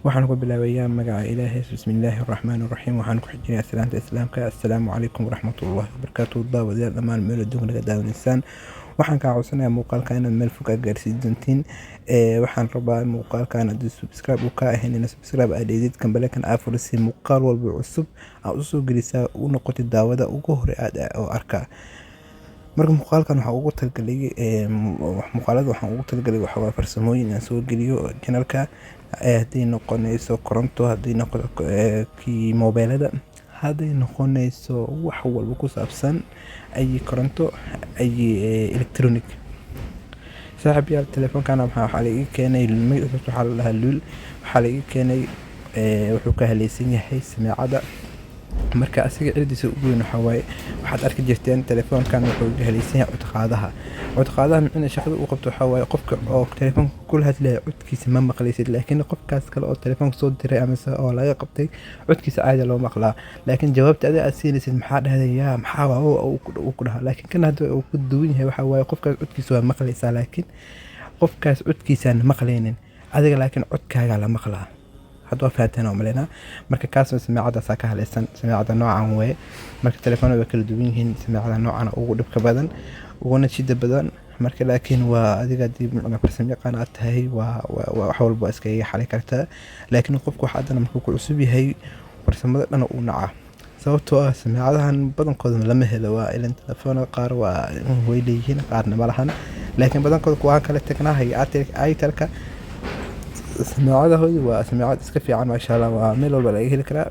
waxaan ku bilaabayaa magaca Ilaahay bismillaahi raxmaani raxiim waxaan ku xijinayaa salaanta islaamka assalaamu calaykum waraxmatullaahi wabarakaatuh daawadayaal dhammaan meel adduunka naga daawanaysaan waxaan kaa codsanayaa muuqaalka inaad meel fog aad gaarsiin doontiin waxaan rabaa muuqaalkan haddii subscribe uu kaa ahayn inaad subscribe aad dheedid kambalekan aad furisay muuqaal walba cusub aad usoo gelisaa u noqotay daawada ugu hore aad oo arkaa marka muuqaalkan waxaan ugu talagalay waxaa farsamooyin aan soo geliyo channelka hadday noqonayso koronto hadday noqoto kii mobilada hadday noqonayso wax walba ku saabsan ay koronto ay electronic saaxiibayaal telefoonkan waxaa la ii keenay waxaa la dhahaa luul waxaa la ii keenay wuxuu ka halaysan yahay sameecada marka asiga cirdiisa ugu weyn waxaa waaye waxaad arki jirteen telefoonkan wuxuu ka halaysan yahay codqaadaha micna shaqada uu qabto waxaa waaye qofka oo telefoonka kula hadlaya codkiisa ma maqlaysid laakiin qofkaas kale oo telefoonka soo diray ama oo laga qabtay codkiisa caadi loo maqlaa laakiin jawaabta adiga aad siinaysid maxaa dhahday yaa maxaa uu ku dhahaa laakiin kan hadda uu ku duwan yahay waxaa waaye qofkaas codkiisa waa maqlaysaa laakiin qofkaas codkiisaan maqlaynin adiga laakiin codkaaga la maqlaa hadda fahanteen oo malena marka kaas sameecadaas ka halaysan sameecada noocan way marka telefoonada kala duwan yihiin sameecada noocan ugu dhibka badan uguna shida badan marka laakiin waa adiga dib macna farsamo yaqaan aad tahay waa wax walba iska xalay kartaa laakiin qofku waxa hadana markuu ku cusub yahay farsamada dhan uu naca sababtoo ah sameecadahan badankooda lama helo waa ilan telefoonada qaar waa way leeyihiin qaarna ma lahan laakiin badankooda kuwa kale tagnahay aytalka سماعة waa سماعات iska fiican ma sha Allah waa meel walba laga heli karaa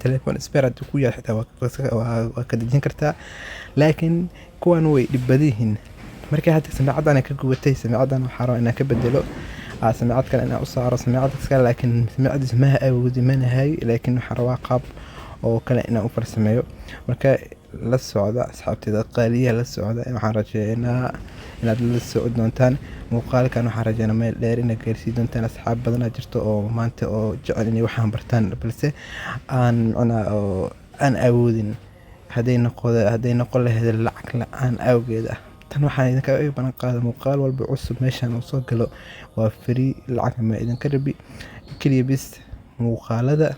telefoon spare hadii ku yahay xitaa waa ka dejin kartaa laakiin kuwan way dhibadihiin markay hadda samaacadan ka gubatay samaacadan waxaa rabaa inaan ka bedelo samaacad kale inaan u saaro samaacad kale laakiin samaacadiis ma awoodi manahay laakiin waxaan rabaa qaab oo kale inaan u farsameeyo marka la socda asxaabtida qaaliya la socda waxaan rajaynayaa inaad la socod doontaan muuqaalkan waxaan rajaynayaa meel dheer inaad gaarsiin doontaan asxaab badan jirto oo maanta oo jecel inay waxaan bartaan balse aan macnaa oo aan awoodin hadday noqon lahayd lacag la'aan awgeed tan waxaan idinka balan qaada muuqaal walba cusub meeshan uu soo galo waa free lacag ma idinka rabi kaliya bis muuqaalada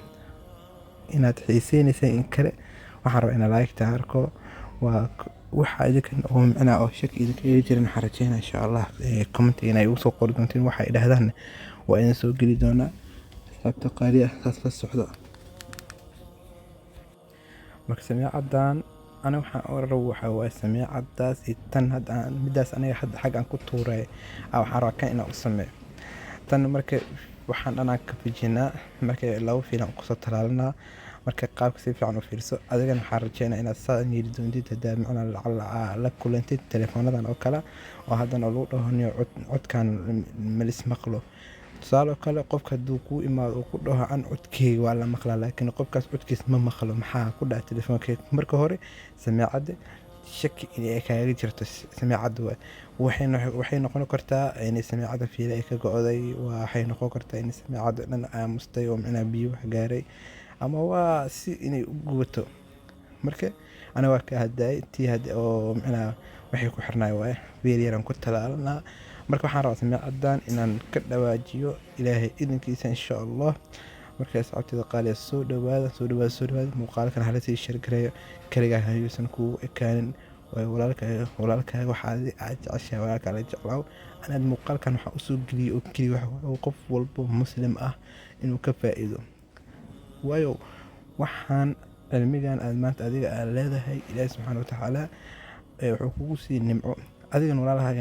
inaad xiiseynaysa in kale waxaan rabaa inaad like taarko waa waxa idinka oo macnaa oo shaki idinka jirin xarajeena insha Allah comment inay u soo qori doontiin waxa ay dhahdaan waa in soo gali doona sabta qaaliya taas la socdo marka sameecadan ana waxaan oran waxa waa sameecadaas tan hadda midaas aniga hadda xaq aan ku tuuray waxaan rabaa inaan u sameeyo tan marka waxaan anaa ka fijinaa marka laba fiilan ku soo talaalna marka qaabka si fiican u fiirso adigana waxaan rajaynayaa inaad saan yeeli doontid hadaa macnaa la kulantid teleefoonadan oo kale oo haddana lagu dhahooniyo codkan malis maqlo tusaale kale qofka hadduu ku imaado ku dhaho aan codkeyga waa la maqlaa laakiin qofkaas codkiisa ma maqlo maxaa ku dhaca telefoonkeeda marka hore sameecada shaki inay kaaga jirto sameecada waxay noqon kartaa inay sameecada fiila ay ka go'day waxay noqon kartaa inay sameecada dhan aamustay oo macnaa biyo wax gaaray ama waa si inay u gubato marka ana waa ka haday tii hadda oo macnaa waxay ku xirnay waa weel yaran ku talaalna marka waxaan rabaa sameecadan inaan ka dhawaajiyo ilaahay idinkiisa insha Allah marka asxaabtida qaaliya soo dhawaada muuqaalkan hala sii share gareeyo kaliya hayuusan ku ekaanin walaalka waxa aad jeceshahay walaalka la jeclaaw anaad muuqaalkan waxa u soo geliyo oo kaliya wax qof walba muslim ah inuu ka faa'iido waayo waxaan cilmigan aad maanta adiga aad leedahay Ilaahay subhanahu wa ta'ala wuxuu kugu sii nimco adigana walaalahaaga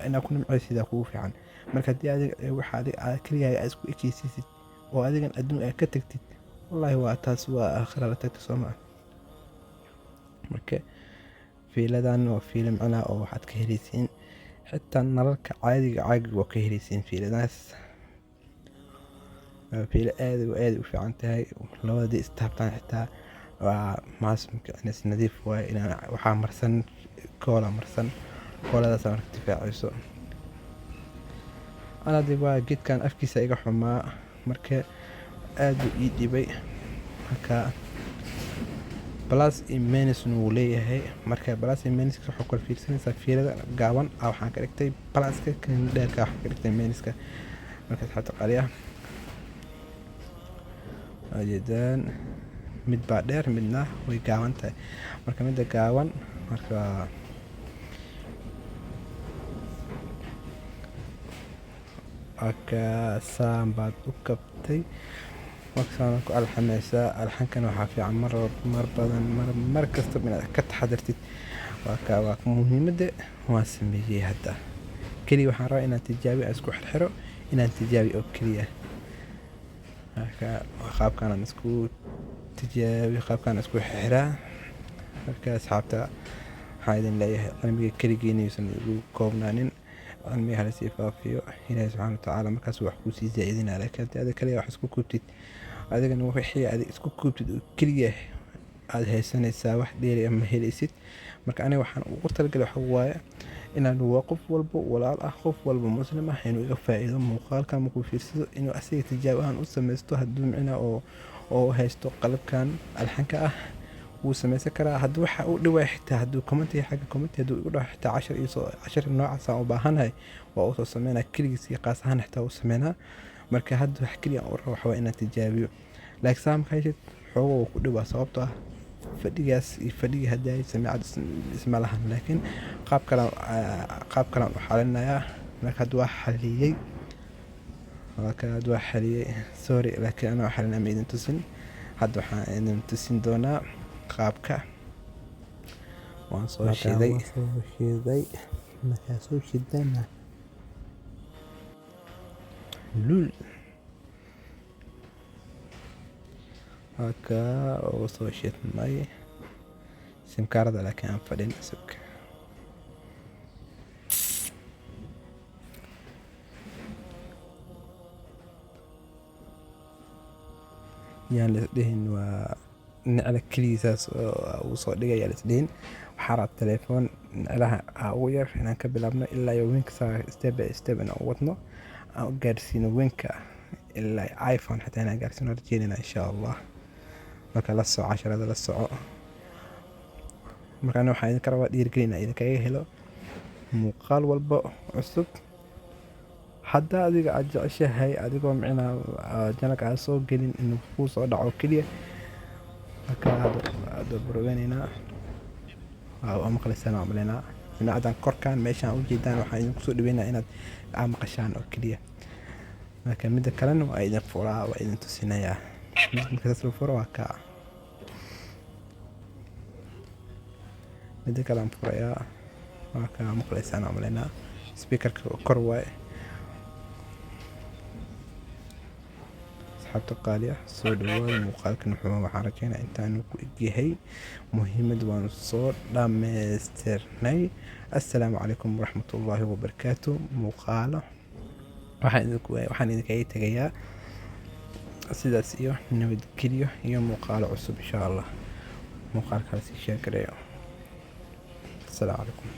ina ku nimcaysiida kugu fiican marka hadii adiga waxa adiga kaliya aad isku ekeysiisid oo adigan adduun ay ka tagtid wallahi waa taas waa aakhira la tagto Soomaa marka fiiladan waa fiilim macnaa oo waxaad ka helaysiin xitaa nalalka caadiga waa ka helaysiin fiiladaas fiila aad u fiican tahay labadii istaabtaan xitaa waa maasumka inas nadiif waa inaan waxaa marsan kooladaas marka difaacayso ana waa geedkan afkiisa iga xumaa marka aad u ii dhibay marka plus imenis uu leeyahay marka plus imenis wuxuu kala fiirsanaysaa fiilada gaaban waxaan ka dhigtay plus ka kan dheerka waxaan ka dhigtay imeniska marka xataa qaliya ujeedaan mid baa dheer midna way gaaban tahay. Marka midda gaaban marka saan baad u kabtay markaasaan ku alxamaysaa. Alxankan waxaa fiican mar badan mar kasta inaad ka taxadartid. waa muhiimadda waan sameeyey hadda keliya waxaan rabaa inaan tijaabiyo isku xirxiro inaan tijaabiyo oo keliya. marka qaabkaan isku tijaabiyo qaabkaan isku xirxiraa. marka asxaabta waxaan idin leeyahay cilmiga keligiina yuusan igu koobnaanin, cilmiga hala sii faafiyo. ilaahay subxaana watacaala markaas wax kuu sii zaa'idinaa, laakiin haddii adiga kaliya wax isku koobtid adigana wixii adig isku koobtid oo keliya aad haysanaysaa wax dheeri ma helaysid. marka aniga waxaan ugu talagalay waxa waaye inaan waa qof walba walaal ah, qof walba muslim ah inuu iga faa'iido muuqaalkan markuu fiirsado inuu asiga tijaabo ahaan u samaysto. hadduu micnaa oo haysto qalabkan alxanka ah wuu samaysan karaa. haddii waxa uu dhawaa xitaa hadduu commenti xagga commenti hadduu igu dhaho xitaa 10 noocaas aan u baahanahay waa usoo sameynaa keligiis iyo qaas ahaan xitaa u sameynaa. marka hadda wax keliya aan u rabo waxa waa inaan tijaabiyo. laakiin saa markaa heshid xoogo wuu ku dhawaa sababtoo ah fadhigaas iyo fadhigii haddii ay sameecad isma lahan, laakiin qaab kalaan u xalinayaa. marka hadda waa xaliyey sorry, laakiin anaa xalina ma idin tusin. hadda waxaan idin tusin doonaa qaabka. waan soo shiiday markaa soo shidana lul oo soo shidnay simkaarada, laakiin aan fadhin isag yaan lisdhihin waa nicla keligiisaas uu soo dhigaya lisdhihin. waxaa rabaa telefoon niclaha ugu yar inaan ka bilaabno ilaa iyo winka saa step by step inaan u wadno aan u gaarsiino winka ilaa iPhone xataa inaan gaarsiino rajeynayna insha Allah. marka la soco casharada la soco. marka waxaan idinka rabaa dhiirigelin inaan idinkaga helo muuqaal walba cusub. hadda adiga aad jeceshahay adigoo micnaa janalka aad soo gelin inuu kuu soo dhaco keliya. marka hadda barweynaynaa waa maqlaysaan waa maleynaa sinaacadan korkaan meeshaan u jeedaan waxaan idinku soo dhaweynaa inaad maqashaan oo keliya. marka midda kalena waa idin furaa waa idin tusinayaa. midda kale furo waa kaa midda kale aan furayaa waa kaa maqlaysaan waa maleynaa speakerka kor waaye. asxaabta qaaliya soo dhawaada muuqaalkan waxaan rajeynaa intaanu ku egyahay muhiimad waanu soo dhammaystirnay. assalaamu calaykum waraxmatullaahi wabarakaatu. muuqaalo waxaan idinkaga tegayaa sidaas iyo nabadgelyo iyo muuqaalo cusub insha Allah. muuqaalkaasi sheer gareeyo. assalaamu calaykum.